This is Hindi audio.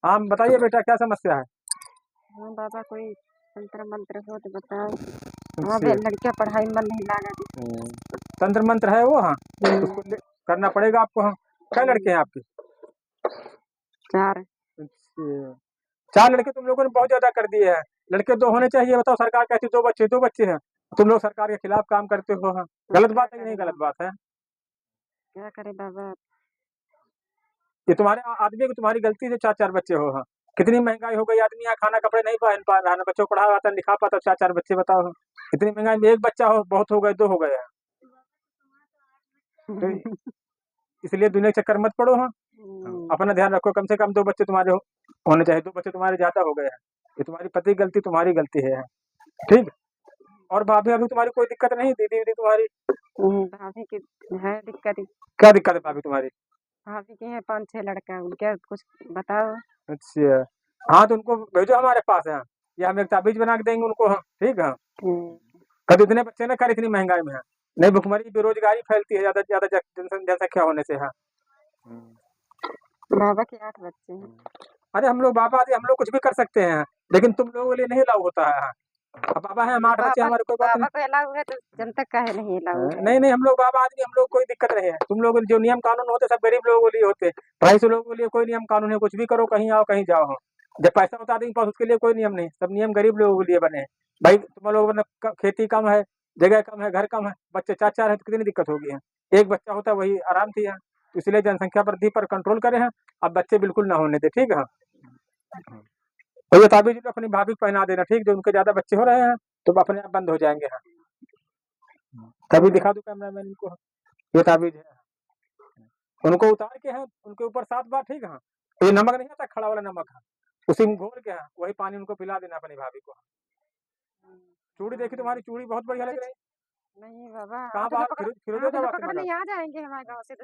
हाँ बताइए बेटा, क्या समस्या है? हाँ बाबा, कोई तंत्र मंत्र हो तो बताओ। हमारे अच्छा। लड़कियां पढ़ाई में मन नहीं लगा। तंत्र मंत्र है वो, हाँ। हम्म, उसको करना पड़ेगा आपको, हाँ। क्या लड़के हैं आपके? 4। अच्छा। 4 लड़के तुम लोगों ने बहुत ज्यादा कर दिए हैं। लड़के 2 होने चाहिए। बताओ, सरकार कहती है 2 बच्चे हैं। तुम लोग सरकार के खिलाफ काम करते हो, हाँ। तो गलत क्या बात है कि करे नहीं गलत बाबा, बात है? क्या करे बाबा। ये तुम्हारे आदमी को तुम्हारी गलती से 4-4 बच्चे हो, हाँ। कितनी महंगाई हो गई, आदमी यहाँ खाना कपड़े नहीं पहन पा रहा है, ना बच्चों को पढ़ा पाता लिखा पाता, 4-4 बच्चे बताओ, हाँ। इतनी महंगाई में एक बच्चा हो बहुत हो गए, 2 हो गए हैं। तो इसलिए दुनिया के चक्कर मत पड़ो, हाँ। अपना ध्यान रखो, कम से कम 2 बच्चे तुम्हारे होने चाहिए। 2 बच्चे तुम्हारे ज्यादा हो गए हैं। ये तुम्हारी पति की गलती, तुम्हारी गलती है, हाँ। ठीक। और भाभी अभी तुम्हारी कोई दिक्कत नहीं? दीदी दीदी तुम्हारी भाभी की है दिक्कत। क्या दिक्कत है भाभी तुम्हारी? भाभी के हैं 5-6 लड़का, उनके कुछ बताओ। अच्छा। हाँ तो उनको भेजो हमारे पास, हाँ। या हम एक ताबीज बना के देंगे उनको, हाँ। ठीक है। ठीक। कभी इतने बच्चे ना कर, इतनी महंगाई में है। नहीं, भुखमरी बेरोजगारी फैलती है ज्यादा से ज्यादा जनसंख्या होने से, हाँ। बाबा के 8 बच्चे हैं। अरे हम लोग बाबा आदि, हम लोग कुछ भी कर सकते हैं, लेकिन तुम लोगों के लिए नहीं लागू होता है, हाँ। अब बाबा है, हम 8 बच्चे, बाबा हमारे कोई बात नहीं। बाबा को अलाउ है तो जनता काहे नहीं अलाउ है। नहीं नहीं, हम लोग बाबा आदमी, हम लोग कोई दिक्कत नहीं है। तुम लोग जो नियम कानून होते सब गरीब लोगों के लिए होते। 250 लोगों के लिए कोई नियम कानून है? कुछ भी करो, कहीं आओ कहीं जाओ, हाँ। जब पैसा होता आदमी के पास, उसके लिए कोई नियम नहीं। सब नियम गरीब लोगों के लिए बने हैं। भाई तुम लोगों ने खेती कम है, जगह कम है, घर कम है, बच्चे 4-4 है तो कितनी दिक्कत होगी, है। एक बच्चा होता वही आराम थी, है। तो इसलिए जनसंख्या वृद्धि पर कंट्रोल करे हैं। अब बच्चे बिल्कुल ना होने दे, ठीक है। तो ये ताबीज अपनी भाभी को पहना देना, ठीक। जो उनके ज्यादा बच्चे हो रहे हैं तो अपने आप बंद हो जाएंगे, हाँ। तभी दिखा दूं कैमरा मैन को, ये ताबीज है। उनको उतार के है, उनके ऊपर 7 बार, ठीक है। तो ये नमक नहीं आता खड़ा वाला नमक, है। उसी में घोल के, है, वही पानी उनको पिला देना अपनी भाभी को। चूड़ी देखी, तुम्हारी चूड़ी बहुत बढ़िया लग रही है। नहीं बाबा, कहाँ आज हमें बाहर पकड़ फिरोजे आज हमें जावा से पकड़ मंगा? नहीं आ जाएंगे हमारे गाँव से तो।